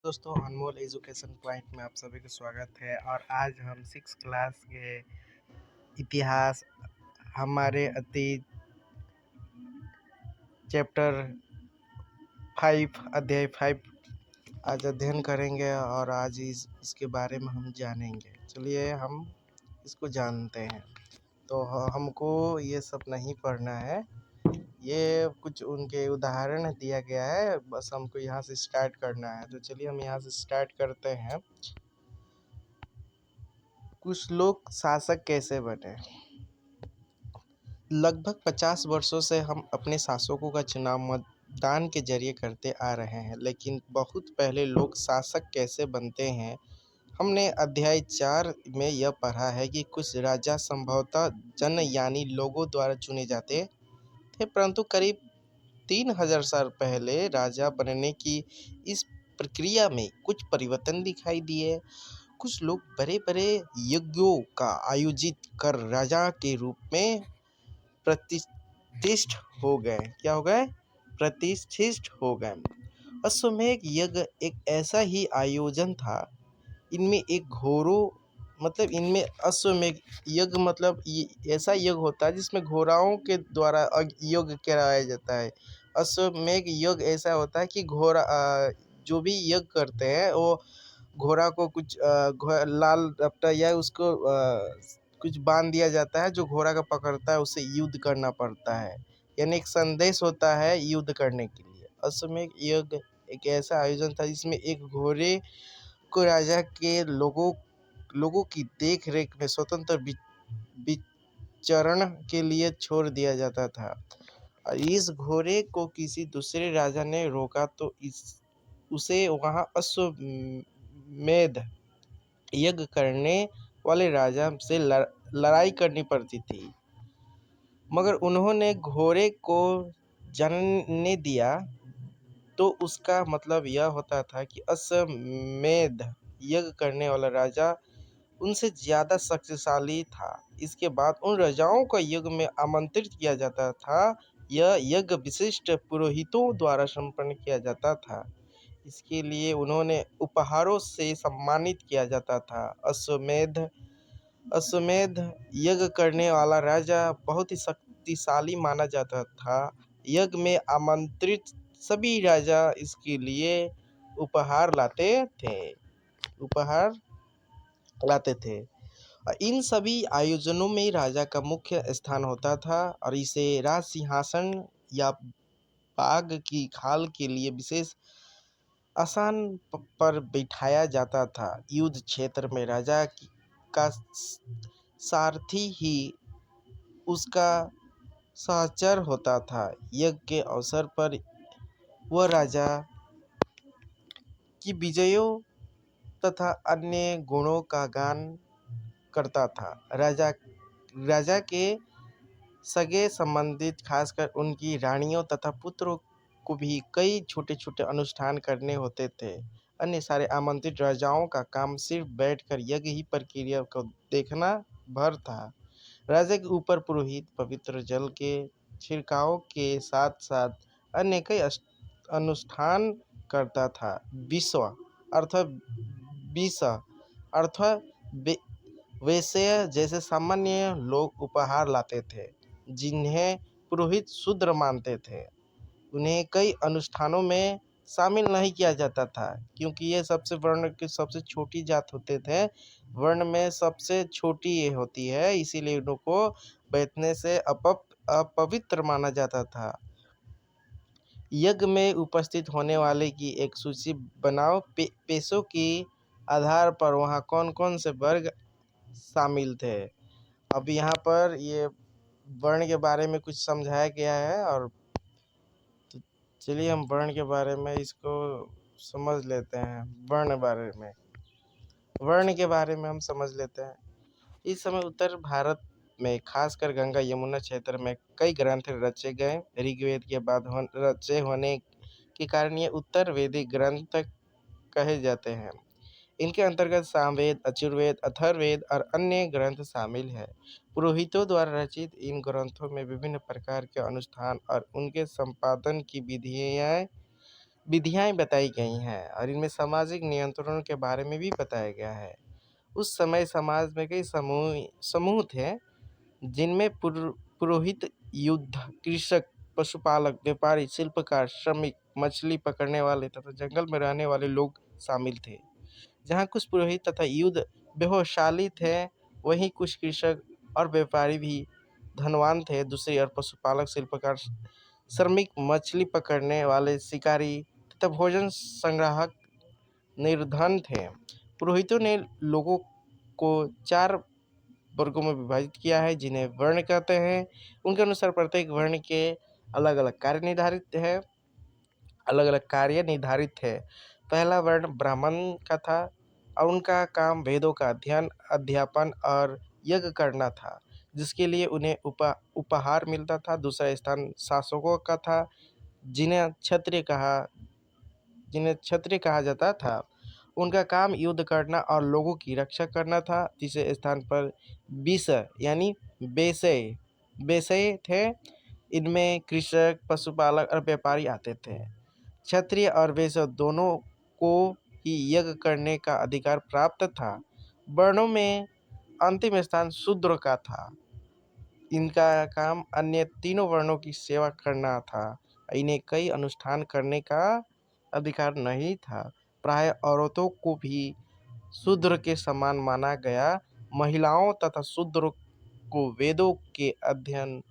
दोस्तों, अनमोल education point में आप सभी का स्वागत है। और आज हम सिक्स क्लास के इतिहास, हमारे अतीत, चैप्टर 5 अध्याय 5 आज अध्ययन करेंगे और आज इसके बारे में हम जानेंगे। चलिए हम इसको जानते हैं। तो हमको ये सब नहीं पढ़ना है, ये कुछ उनके उदाहरण दिया गया है, बस हमको यहाँ से स्टार्ट करना है। तो चलिए हम यहाँ से स्टार्ट करते हैं। कुछ लोग शासक कैसे बने। लगभग 50 वर्षों से हम अपने शासकों का चुनाव मतदान के जरिए करते आ रहे हैं, लेकिन बहुत पहले लोग शासक कैसे बनते हैं। हमने अध्याय 4 में यह पढ़ा है कि कुछ राजा संभवतः जन यानी लोगों द्वारा चुने जाते थे, परंतु करीब 3000 साल पहले राजा बनने की इस प्रक्रिया में कुछ परिवर्तन दिखाई दिए। कुछ लोग बड़े बड़े यज्ञों का आयोजित कर राजा के रूप में प्रतिष्ठित हो गए। क्या हो गए? प्रतिष्ठित हो गए। अश्वमेध यज्ञ एक ऐसा ही आयोजन था। इनमें एक घोड़ों मतलब इनमें अश्वमेध यज्ञ मतलब ऐसा यज्ञ होता है जिसमें घोड़ाओं के द्वारा यज्ञ कराया जाता है। अश्वमेध यज्ञ ऐसा होता है कि घोड़ा जो भी यज्ञ करते हैं वो घोड़ा को कुछ लाल रपटा या उसको कुछ बांध दिया जाता है, जो घोड़ा का पकड़ता है उससे युद्ध करना पड़ता है। यानी एक संदेश होता है युद्ध करने के लिए। अश्वमेध यज्ञ एक ऐसा आयोजन था जिसमें एक घोड़े को राजा के लोगों की देख रेख में स्वतंत्र विचरण के लिए छोड़ दिया जाता था। और इस घोड़े को किसी दूसरे राजा ने रोका तो उसे वहां अश्वमेध यज्ञ करने वाले राजा से लड़ाई करनी पड़ती थी। मगर उन्होंने घोड़े को जानने दिया तो उसका मतलब यह होता था कि अश्वमेध यज्ञ करने वाला राजा उनसे ज़्यादा शक्तिशाली था। इसके बाद उन राजाओं को यज्ञ में आमंत्रित किया जाता था। यह यज्ञ विशिष्ट पुरोहितों द्वारा संपन्न किया जाता था। इसके लिए उन्होंने उपहारों से सम्मानित किया जाता था। अश्वमेध यज्ञ करने वाला राजा बहुत ही शक्तिशाली माना जाता था। यज्ञ में आमंत्रित सभी राजा इसके लिए उपहार लाते थे। और इन सभी आयोजनों में राजा का मुख्य स्थान होता था और इसे राज सिंहासन या बाघ की खाल के लिए विशेष आसन पर बिठाया जाता था। युद्ध क्षेत्र में राजा का सारथी ही उसका सहचर होता था। यज्ञ के अवसर पर वह राजा की विजयों तथा अन्य गुणों का गान करता था। राजा के सगे संबंधित खासकर उनकी रानियों तथा पुत्रों को भी कई छोटे छोटे अनुष्ठान करने होते थे। अन्य सारे आमंत्रित राजाओं का काम सिर्फ बैठकर यज्ञ ही प्रक्रिया को देखना भर था। राजा के ऊपर पुरोहित पवित्र जल के छिड़काव के साथ साथ अन्य कई अनुष्ठान करता था। विष अर्थात वैसे जैसे सामान्य लोग उपहार लाते थे, जिन्हें पुरोहित शूद्र मानते थे, उन्हें कई अनुष्ठानों में शामिल नहीं किया जाता था, क्योंकि ये सबसे वर्ण की सबसे छोटी जात होते थे। वर्ण में सबसे छोटी ये होती है, इसीलिए उनको बैठने से अपवित्र माना जाता था। यज्ञ में उपस्थित होने वाले की एक सूची बनाओ। पेशों के आधार पर वहाँ कौन कौन से वर्ग शामिल थे। अब यहाँ पर ये वर्ण के बारे में कुछ समझाया गया है, और तो चलिए हम वर्ण के बारे में इसको समझ लेते हैं। वर्ण के बारे में हम समझ लेते हैं। इस समय उत्तर भारत में खासकर गंगा यमुना क्षेत्र में कई ग्रंथ रचे गए। ऋग्वेद के बाद रचे होने के कारण ये उत्तर वैदिक ग्रंथ कहे जाते हैं। इनके अंतर्गत सामवेद, अचुर्वेद, अथर्ववेद और अन्य ग्रंथ शामिल हैं। पुरोहितों द्वारा रचित इन ग्रंथों में विभिन्न प्रकार के अनुष्ठान और उनके संपादन की विधियाँ बताई गई हैं और इनमें सामाजिक नियंत्रणों के बारे में भी बताया गया है। उस समय समाज में कई समूह समूह थे जिनमें पुरोहित, युद्ध, कृषक, पशुपालक, व्यापारी, शिल्पकार, श्रमिक, मछली पकड़ने वाले तथा जंगल में रहने वाले लोग शामिल थे। जहाँ कुछ पुरोहित तथा युद्ध प्रभावशाली थे, वहीं कुछ कृषक और व्यापारी भी धनवान थे। दूसरी ओर पशुपालक, शिल्पकार, श्रमिक, मछली पकड़ने वाले शिकारी तथा भोजन संग्राहक निर्धन थे। पुरोहितों ने लोगों को 4 वर्गों में विभाजित किया है, जिन्हें वर्ण कहते हैं। उनके अनुसार प्रत्येक वर्ण के अलग-अलग कार्य निर्धारित थे। पहला वर्ण ब्राह्मण का था और उनका काम वेदों का अध्ययन, अध्यापन और यज्ञ करना था, जिसके लिए उन्हें उपहार मिलता था। दूसरा स्थान शासकों का था, जिन्हें क्षत्रिय कहा जाता था। उनका काम युद्ध करना और लोगों की रक्षा करना था। तीसरे स्थान पर विषय यानी बेसय बेसय थे। इनमें कृषक, पशुपालक और व्यापारी आते थे। क्षत्रिय और वैश्य दोनों को ही यज्ञ करने का अधिकार प्राप्त था। वर्णों में अंतिम स्थान शूद्र का था। इनका काम अन्य तीनों वर्णों की सेवा करना था। इन्हें कई अनुष्ठान करने का अधिकार नहीं था। प्राय औरतों को भी शूद्र के समान माना गया। महिलाओं तथा शूद्र को वेदों के अध्ययन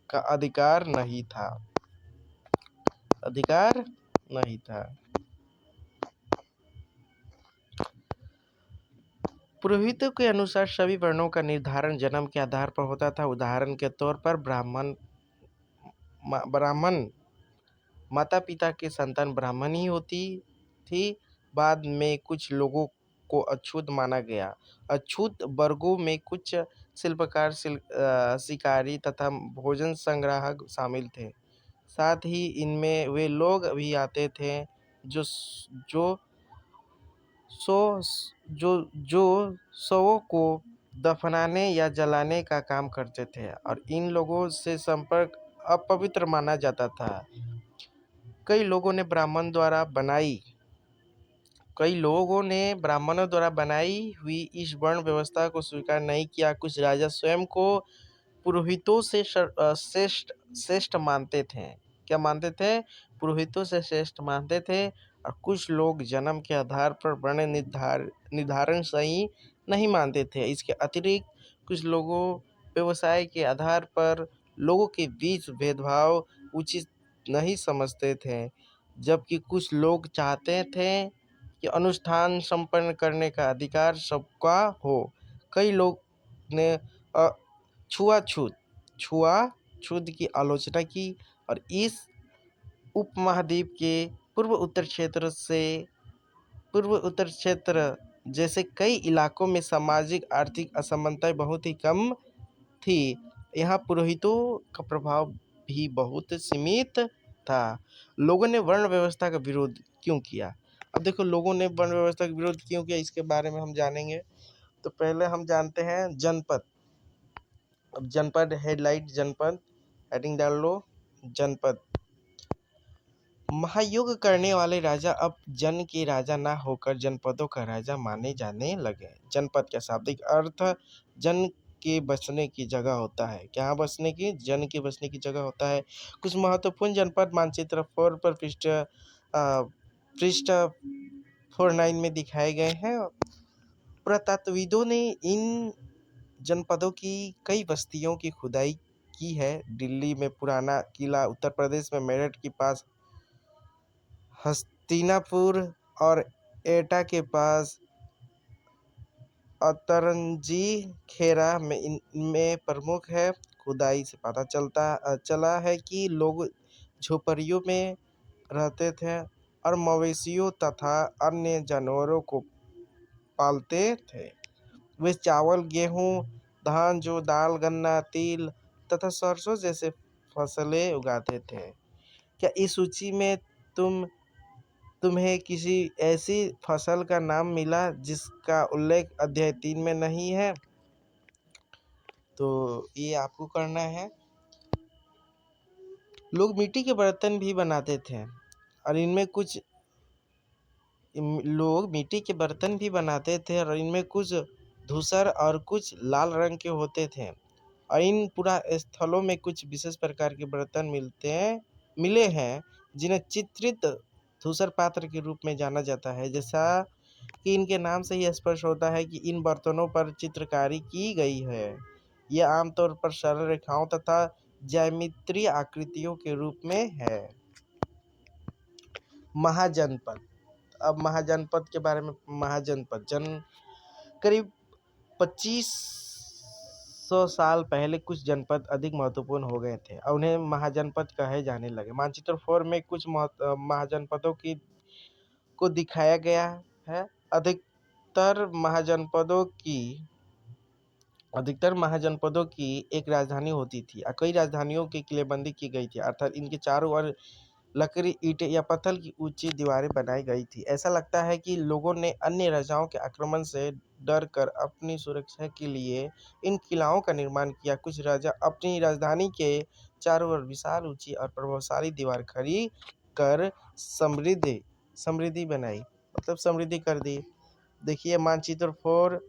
का अधिकार नहीं था। पुरोहितों के अनुसार सभी वर्णों का निर्धारण जन्म के आधार पर होता था। उदाहरण के तौर पर ब्राह्मण माता पिता की संतान ब्राह्मण ही होती थी। बाद में कुछ लोगों को अछूत माना गया। अछूत वर्गों में कुछ शिल्पकार, शिकारी तथा भोजन संग्राहक शामिल थे। साथ ही इनमें वे लोग भी आते थे जो जो सो जो जो शवों को दफनाने या जलाने का काम करते थे और इन लोगों से संपर्क अपवित्र माना जाता था। कई लोगों ने ब्राह्मणों द्वारा बनाई हुई इस वर्ण व्यवस्था को स्वीकार नहीं किया। कुछ राजा स्वयं को पुरोहितों से श्रेष्ठ मानते थे। क्या मानते थे? पुरोहितों से श्रेष्ठ मानते थे। और कुछ लोग जन्म के आधार पर वर्ण निर्धारण सही नहीं मानते थे। इसके अतिरिक्त कुछ लोगों व्यवसाय के आधार पर लोगों के बीच भेदभाव उचित नहीं समझते थे, जबकि कुछ लोग चाहते थे कि अनुष्ठान संपन्न करने का अधिकार सबका हो। कई लोग ने छुआछूत की आलोचना की और इस उपमहाद्वीप के पूर्व उत्तर क्षेत्र जैसे कई इलाकों में सामाजिक आर्थिक असमानताएं बहुत ही कम थी। यहाँ पुरोहितों का प्रभाव भी बहुत सीमित था। लोगों ने वर्ण व्यवस्था का विरोध क्यों किया? अब देखो, लोगों ने वर्ण व्यवस्था का विरोध क्यों किया, इसके बारे में हम जानेंगे। तो पहले हम जानते हैं जनपद। अब जनपद हेडिंग डाल लो, जनपद। महायुद्ध करने वाले राजा अब जन के राजा ना होकर जनपदों का राजा माने जाने लगे। जनपद का शाब्दिक अर्थ जन के बसने की जगह होता है। क्या बसने की? जन के बसने की जगह होता है। कुछ महत्वपूर्ण जनपद मानचित्र 4 पर पृष्ठ 49 में दिखाए गए हैं। पुरातत्वविदों ने इन जनपदों की कई बस्तियों की खुदाई की है। दिल्ली में पुराना किला, उत्तर प्रदेश में मेरठ के पास हस्तिनापुर और एटा के पास अतरंजी खेरा में इनमें प्रमुख है। खुदाई से पता चला है कि लोग झोपड़ियों में रहते थे और मवेशियों तथा अन्य जानवरों को पालते थे। वे चावल, गेहूं, धान, जौ, दाल, गन्ना, तिल तथा सरसों जैसे फसलें उगाते थे। क्या इस सूची में तुम्हें किसी ऐसी फसल का नाम मिला जिसका उल्लेख अध्याय 3 में नहीं है? तो ये आपको करना है। लोग मिट्टी के बर्तन भी बनाते थे और इनमें कुछ लोग मिट्टी के बर्तन भी बनाते थे और इनमें कुछ धूसर और कुछ लाल रंग के होते थे। और इन पुरा स्थलों में कुछ विशेष प्रकार के बर्तन मिले हैं जिन्हें चित्रित धूसर पात्र के रूप में जाना जाता है। जैसा कि इनके नाम से ही स्पष्ट होता है कि इन बर्तनों पर चित्रकारी की गई है। ये आमतौर पर सरल रेखाओं तथा ज्यामितीय आकृतियों के रूप में है। महाजनपद। अब महाजनपद के बारे में, महाजनपद करीब 2500 साल पहले कुछ जनपद अधिक महत्वपूर्ण हो गए थे और उन्हें महाजनपद कहे जाने लगे। मानचित्र 4 में कुछ महाजनपदों को दिखाया गया है। अधिकतर महाजनपदों की एक राजधानी होती थी और कई राजधानियों की किलेबंदी की गई थी, अर्थात इनके चारों ओर लकड़ी, ईंटें या पत्थर की ऊंची दीवारें बनाई गई थी। ऐसा लगता है कि लोगों ने अन्य राजाओं के आक्रमण से डर कर अपनी सुरक्षा के लिए इन किलाओं का निर्माण किया। कुछ राजा अपनी राजधानी के चारों ओर विशाल, ऊंची और प्रभावशाली दीवार खड़ी कर समृद्धि बनाई, मतलब समृद्धि कर दी। देखिए मानचित्र 4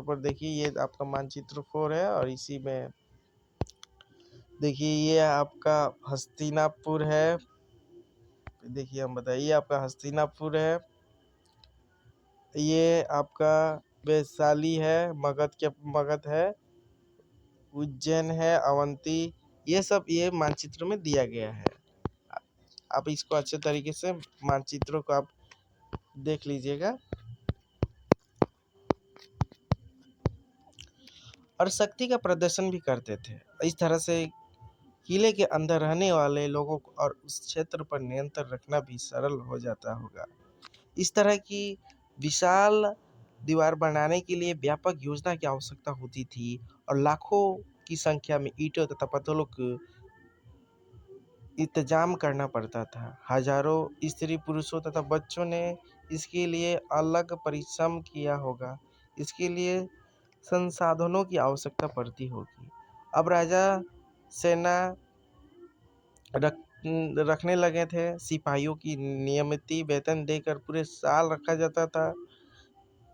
पर देखिए, ये आपका मानचित्र 4 है और इसी में देखिए ये आपका हस्तिनापुर है। देखिए हम बताइए, आपका हस्तिनापुर है, ये आपका वैशाली है, मगध है, उज्जैन है, अवंती, ये सब ये मानचित्र में दिया गया है। आप इसको अच्छे तरीके से मानचित्रों को आप देख लीजिएगा। और शक्ति का प्रदर्शन भी करते थे। इस तरह से किले के अंदर रहने वाले लोगों को और उस क्षेत्र पर नियंत्रण रखना भी सरल हो जाता होगा। इस तरह की विशाल दीवार बनाने के लिए व्यापक योजना की आवश्यकता होती थी और लाखों की संख्या में ईंटों तथा पत्थरों को इंतजाम करना पड़ता था। हजारों स्त्री, पुरुषों तथा बच्चों ने इसके लिए अलग परिश्रम किया होगा। इसके लिए संसाधनों की आवश्यकता पड़ती होगी। अब राजा सेना रखने लगे थे। सिपाहियों की नियमित वेतन देकर पूरे साल रखा जाता था।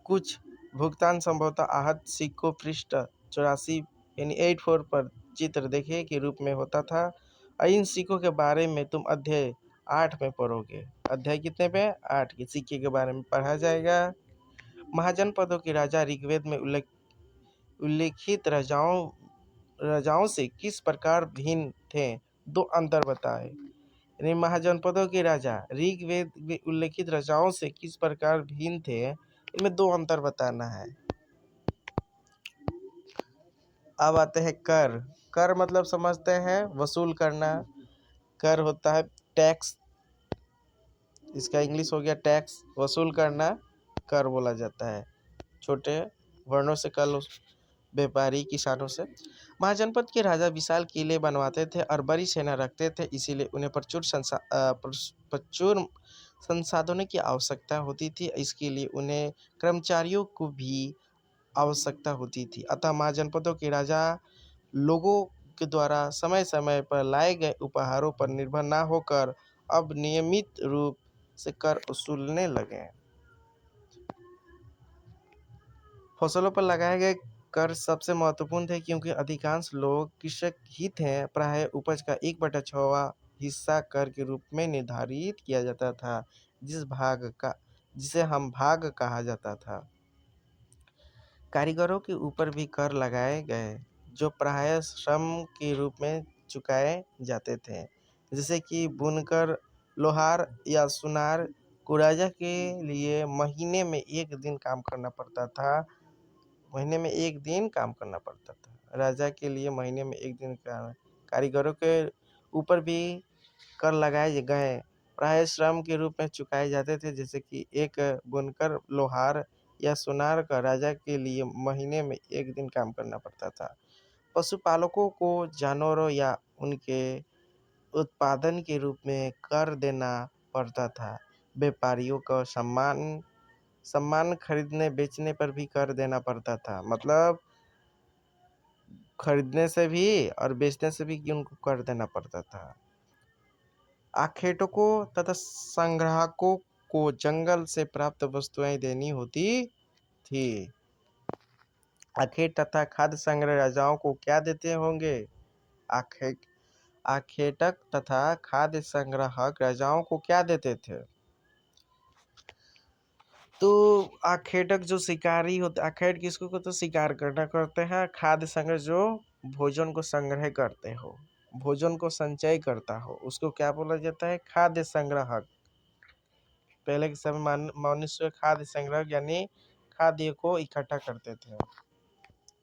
कुछ भुगतान संभवतः आहत सिक्कों पृष्ठ 84 यानी 84 पर चित्र देखे के रूप में होता था। और इन सिक्कों के बारे में तुम अध्याय 8 में पढ़ोगे। अध्याय कितने पे? 8 के सिक्के के बारे में पढ़ा जाएगा। महाजनपदों के राजा ऋग्वेद में उल्लेखित राजाओं से किस प्रकार भिन्न थे? दो अंतर बताए। यानी महाजनपदों के राजा ऋग्वेद में उल्लेखित राजाओं से किस प्रकार भिन्न थे, इनमें दो अंतर बताना है। अब आते हैं कर। कर मतलब समझते हैं वसूल करना। कर होता है टैक्स, इसका इंग्लिश हो गया टैक्स। वसूल करना कर बोला जाता है। छोटे वर्णों से कर, व्यापारी, किसानों से। महाजनपद के राजा विशाल किले बनवाते थे और बड़ी सेना रखते थे, इसीलिए उन्हें प्रचुर संसाधनों की आवश्यकता होती थी। इसके लिए उन्हें कर्मचारियों को भी आवश्यकता होती थी। अतः महाजनपदों के राजा लोगों के द्वारा समय समय पर लाए गए उपहारों पर निर्भर न होकर अब नियमित रूप से कर वसूलने लगे। फसलों पर लगाए गए कर सबसे महत्वपूर्ण थे क्योंकि अधिकांश लोग कृषक ही थे। प्रायः उपज का 1/6वां हिस्सा कर के रूप में निर्धारित किया जाता था, जिसे हम भाग कहा जाता था। कारीगरों के ऊपर भी कर लगाए गए जो प्रायः श्रम के रूप में चुकाए जाते थे, जैसे कि बुनकर, लोहार या सुनार को राजा के लिए महीने में एक दिन काम करना पड़ता था। राजा के लिए महीने में एक दिन का। कारीगरों के ऊपर भी कर लगाए गए प्रायः श्रम के रूप में चुकाए जाते थे, जैसे कि एक बुनकर, लोहार या सुनार का राजा के लिए महीने में एक दिन काम करना पड़ता था। पशुपालकों को जानवरों या उनके उत्पादन के रूप में कर देना पड़ता था। व्यापारियों को सामान खरीदने बेचने पर भी कर देना पड़ता था। मतलब खरीदने से भी और बेचने से भी उनको कर देना पड़ता था। आखेटकों तथा संग्राहकों को जंगल से प्राप्त वस्तुएं देनी होती थी। आखेट तथा खाद्य संग्रह राजाओं को क्या देते होंगे? आखे आखेटक तथा खाद्य संग्राहक राजाओं को क्या देते थे? तो आखेटक जो शिकारी होते, आखेट किसको को तो शिकार करना करते हैं। खाद्य संग्रह जो भोजन को संग्रह करते हो, भोजन को संचय करता हो, उसको क्या बोला जाता है? खाद्य संग्राहक। पहले के समय मनुष्य खाद्य संग्रह यानी खाद्य को इकट्ठा करते थे।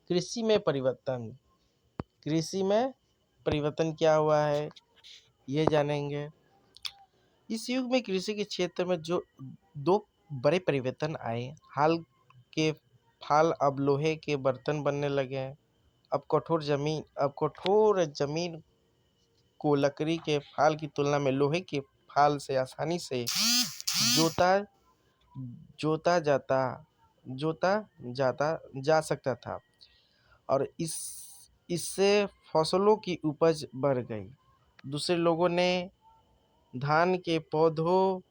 कृषि में परिवर्तन, कृषि में परिवर्तन क्या हुआ है ये जानेंगे। इस युग में कृषि के क्षेत्र में जो दो बड़े परिवर्तन आए। हाल के फाल अब लोहे के बर्तन बनने लगे हैं। अब कठोर जमीन को लकड़ी के फाल की तुलना में लोहे के फाल से आसानी से जोता जोता जाता जोता जाता जा सकता था और इससे फसलों की उपज बढ़ गई। दूसरे लोगों ने धान के पौधों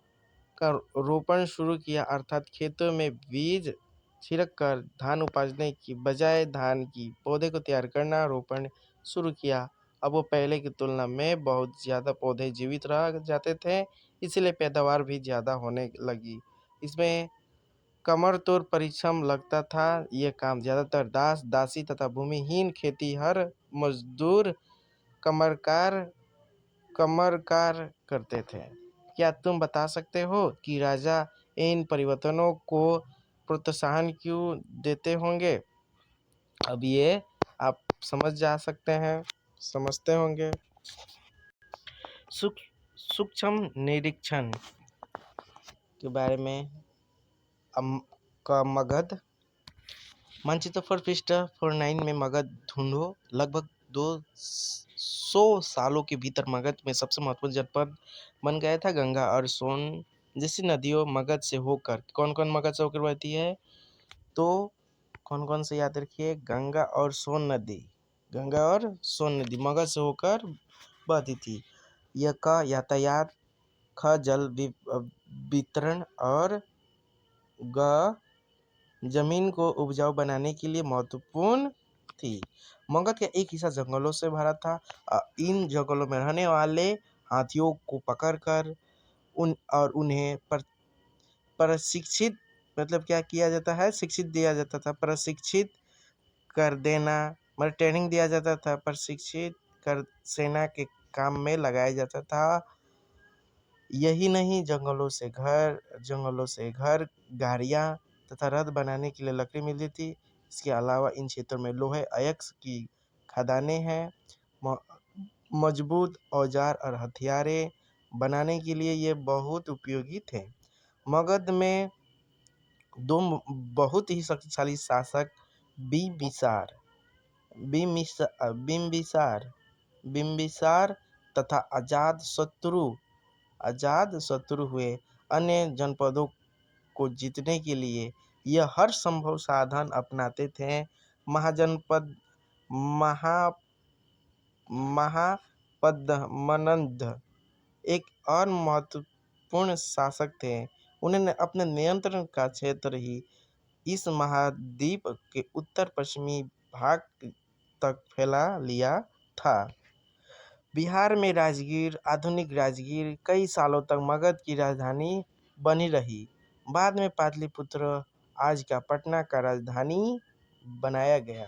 का रोपण शुरू किया, अर्थात खेतों में बीज छिड़क कर धान उपाजने की बजाय धान की पौधे को तैयार करना रोपण शुरू किया। अब वो पहले की तुलना में बहुत ज़्यादा पौधे जीवित रह जाते थे, इसलिए पैदावार भी ज़्यादा होने लगी। इसमें कमर तोड़ परिश्रम लगता था। ये काम ज़्यादातर दास दासी तथा भूमिहीन खेतीहर मजदूर कमरकार कमरकार करते थे। क्या तुम बता सकते हो कि राजा इन परिवर्तनों को प्रोत्साहन क्यों देते होंगे? अब ये आप समझते होंगे। सूक्ष्म निरीक्षण के बारे में। का मगध मानचित्र पर पृष्ठ 49 में मगध ढूंढो। लगभग 200 सालों के भीतर मगध में सबसे महत्वपूर्ण जनपद बन गया था। गंगा और सोन जैसी नदियों मगध से होकर, कौन कौन मगध से होकर बहती है? तो कौन कौन से याद रखिए? गंगा और सोन नदी मगध से होकर बहती थी। यह का यातायात, ख जल वितरण और ग जमीन को उपजाऊ बनाने के लिए महत्वपूर्ण थी। मगध का एक हिस्सा जंगलों से भरा था। इन जंगलों में रहने वाले हाथियों को पकड़कर उन्हें प्रशिक्षित मतलब क्या किया जाता है? शिक्षित दिया जाता था। प्रशिक्षित कर देना मतलब ट्रेनिंग दिया जाता था। प्रशिक्षित कर सेना के काम में लगाया जाता था। यही नहीं, जंगलों से घर, गाड़ियाँ तथा रथ बनाने के लिए लकड़ी मिलती थी। इसके अलावा इन क्षेत्रों में लोहे अयस्क की खदानें हैं। मजबूत औजार और हथियारें बनाने के लिए ये बहुत उपयोगी थे। मगध में दो बहुत ही शक्तिशाली शासक बिम्बिसार तथा अजातशत्रु हुए। अन्य जनपदों को जीतने के लिए यह हर संभव साधन अपनाते थे। महापद्मनंद एक और महत्वपूर्ण शासक थे। उन्होंने अपने नियंत्रण का क्षेत्र ही इस महाद्वीप के उत्तर पश्चिमी भाग तक फैला लिया था। बिहार में आधुनिक राजगीर कई सालों तक मगध की राजधानी बनी रही। बाद में पाटलिपुत्र आज का पटना का राजधानी बनाया गया।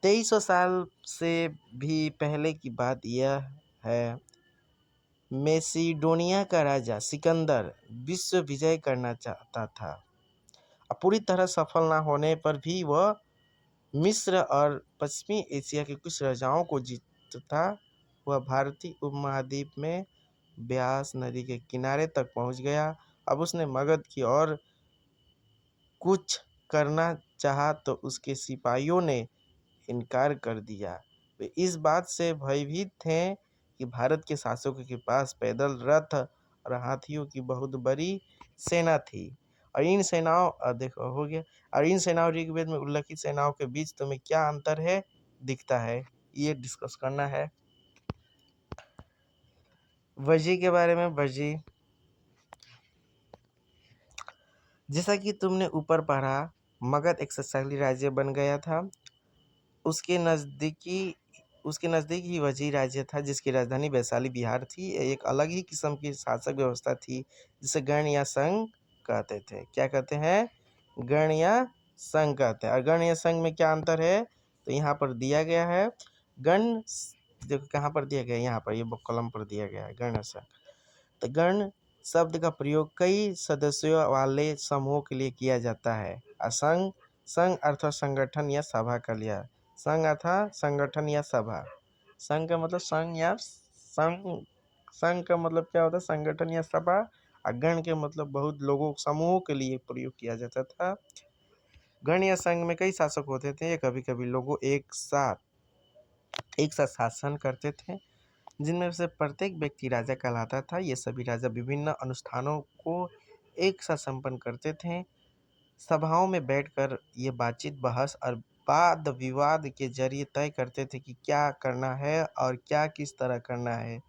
2300 साल से भी पहले की बात यह है। मेसिडोनिया का राजा सिकंदर विश्व विजय करना चाहता था। पूरी तरह सफल न होने पर भी वह मिस्र और पश्चिमी एशिया के कुछ राजाओं को जीतता। वह भारतीय उपमहाद्वीप में ब्यास नदी के किनारे तक पहुंच गया। अब उसने मगध की ओर कुछ करना चाहा तो उसके सिपाहियों ने इनकार कर दिया। वे इस बात से भयभीत थे कि भारत के शासकों के पास पैदल रथ और हाथियों की बहुत बड़ी सेना थी। और इन सेनाओं ऋग्वेद में उल्लिखित सेनाओं के बीच तुम्हें क्या अंतर है दिखता है, ये डिस्कस करना है। वजी के बारे में, वजी जैसा कि तुमने ऊपर पढ़ा, मगध एक शक्तिशाली राज्य बन गया था। उसके नज़दीकी उसके नज़दीक ही वजी राज्य था जिसकी राजधानी वैशाली बिहार थी। एक अलग ही किस्म की शासक व्यवस्था थी जिसे गण या संघ कहते थे। क्या कहते हैं? गण या संघ कहते हैं। और गण या संघ में क्या अंतर है? तो यहाँ पर दिया गया है। गण देखो कहाँ पर दिया गया है, यहाँ पर ये कॉलम पर दिया गया है गण या संघ। तो गण शब्द का प्रयोग कई सदस्यों वाले समूहों के लिए किया जाता है। और संघ संघ अर्थात संगठन या सभा का लिया। संघ अर्थात संगठन या सभा। संघ का मतलब संघ या संघ संघ का मतलब क्या होता है? संगठन या सभा। और गण के मतलब बहुत लोगों समूहों के लिए प्रयोग किया जाता था। गण या संघ में कई शासक होते थे। कभी कभी लोगों एक साथ शासन करते थे, जिनमें से प्रत्येक व्यक्ति राजा कहलाता था। ये सभी राजा विभिन्न अनुष्ठानों को एक साथ संपन्न करते थे। सभाओं में बैठकर ये बातचीत, बहस और वाद विवाद के जरिए तय करते थे कि क्या करना है और क्या किस तरह करना है।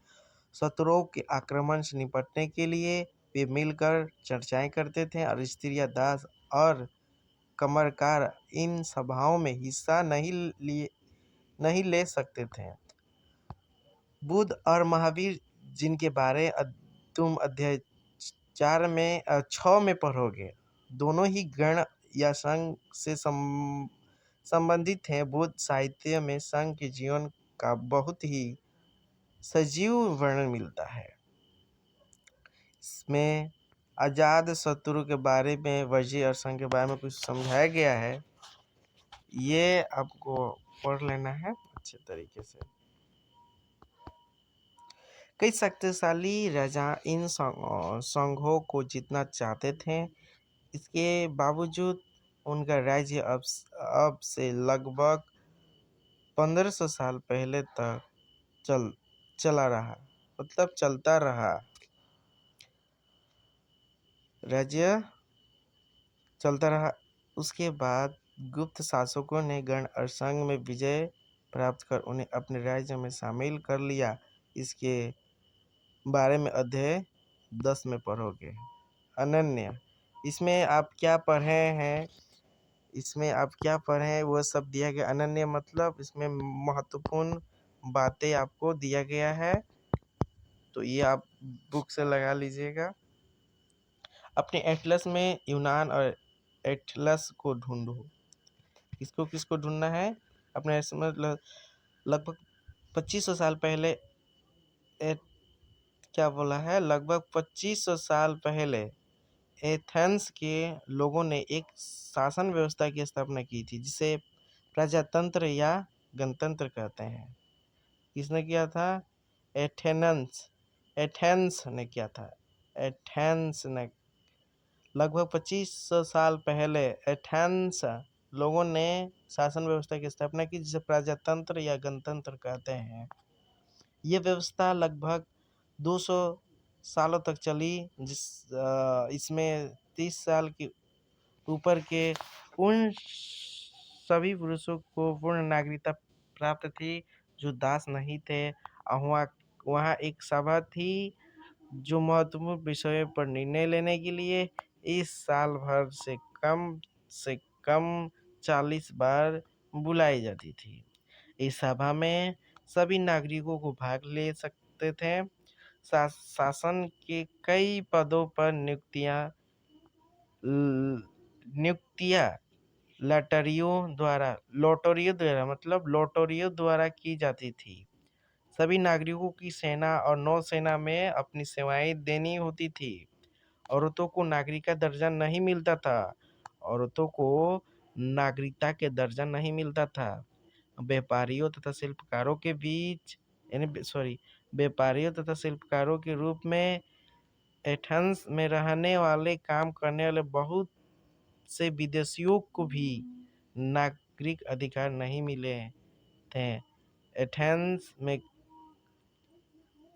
शत्रुओं के आक्रमण से निपटने के लिए वे मिलकर चर्चाएं करते थे और स्त्रियां, दास और कमरकार इन सभाओं में हिस्सा नहीं ले सकते थे। बुद्ध और महावीर, जिनके बारे तुम अध्याय 6 में पढ़ोगे, दोनों ही गण या संघ से संबंधित हैं। बुद्ध साहित्य में संघ के जीवन का बहुत ही सजीव वर्णन मिलता है। इसमें आजाद शत्रु के बारे में, वजी और संघ के बारे में कुछ समझाया गया है। ये आपको पढ़ लेना है अच्छे तरीके से। कई शक्तिशाली राजा इन संघों को जीतना चाहते थे। इसके बावजूद उनका राज्य अब से लगभग 1500 साल पहले तक चला रहा, मतलब चलता रहा। राज्य चलता रहा। उसके बाद गुप्त शासकों ने गण और संघ में विजय प्राप्त कर उन्हें अपने राज्य में शामिल कर लिया। इसके बारे में अध्याय 10 में पढ़ोगे। अनन्य, इसमें आप क्या पढ़े वो सब दिया गया। अनन्य मतलब इसमें महत्वपूर्ण बातें आपको दिया गया है, तो ये आप बुक से लगा लीजिएगा। अपने एटलस में यूनान और एटलस को ढूंढो। किसको किसको ढूंढना है? अपने इसमें लगभग 2500 साल पहले क्या बोला है? लगभग 2500 साल पहले एथेंस के लोगों ने एक शासन व्यवस्था की स्थापना की थी जिसे प्रजातंत्र या गणतंत्र कहते हैं। किसने किया था? एथेंस ने किया था। एथेंस ने लगभग 2500 साल पहले एथेंस लोगों ने शासन व्यवस्था की स्थापना की जिसे प्रजातंत्र या गणतंत्र कहते हैं। ये व्यवस्था लगभग 200 सालों तक चली, इसमें 30 साल के ऊपर के उन सभी पुरुषों को पूर्ण नागरिकता प्राप्त थी जो दास नहीं थे। वहाँ एक सभा थी जो महत्वपूर्ण विषयों पर निर्णय लेने के लिए इस साल भर से कम 40 बार बुलाई जाती थी। इस सभा में सभी नागरिकों को भाग ले सकते थे। शासन के कई पदों पर नियुक्तियां लॉटरियों द्वारा की जाती थी। सभी नागरिकों की सेना और नौसेना में अपनी सेवाएं देनी होती थी। औरतों को नागरिकता दर्जा नहीं मिलता था। औरतों को नागरिकता के दर्जा नहीं मिलता था। व्यापारियों तथा शिल्पकारों के बीच व्यापारियों तथा शिल्पकारों के रूप में एथेंस में रहने वाले, काम करने वाले बहुत से विदेशियों को भी नागरिक अधिकार नहीं मिले थे। एथेंस में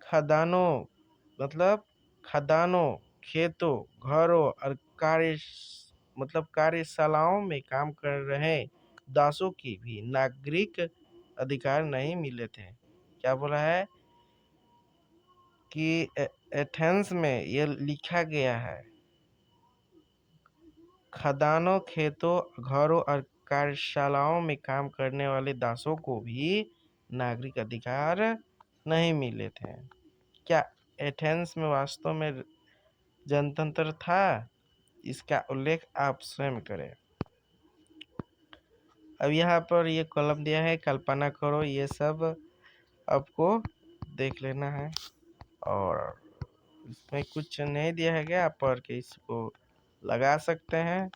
खदानों, खेतों, घरों और कार्यशालाओं में काम कर रहे दासों की भी नागरिक अधिकार नहीं मिले थे। क्या बोला है? कि एथेंस में ये लिखा गया है, खदानों, खेतों, घरों और कार्यशालाओं में काम करने वाले दासों को भी नागरिक अधिकार नहीं मिले थे। क्या एथेंस में वास्तव में जनतंत्र था? इसका उल्लेख आप स्वयं करें। अब यहाँ पर ये कॉलम दिया है, कल्पना करो, ये सब आपको देख लेना है। और इसमें कुछ नहीं दिया है, आप पढ़ के इसको लगा सकते हैं।